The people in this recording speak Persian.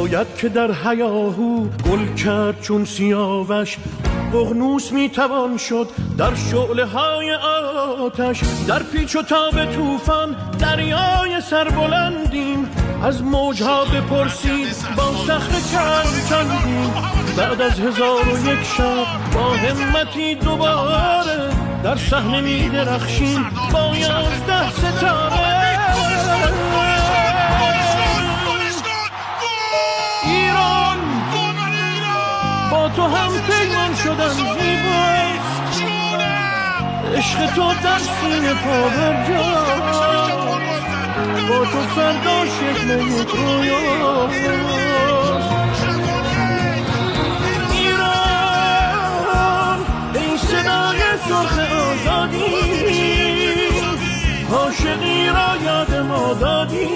شاید که در هیاهو گل کرد چون سیاوش، ققنوس میتوان شد در شعله های آتش. در پیچ و تاب طوفان دریای سربلندیم، از موجها بپرسید با صخره چندیم. بعد از 1001 شب با همتی دوباره در صحنه میدرخشیم با 11 ستاره. ایران با تو هم پیمان شدن زیباست، عشق تو در سینه پا برجاست، با تو فردا شکل یک رویاست. ایران ای صدای سرخ آزادی، عاشقی را یاد ما دادی.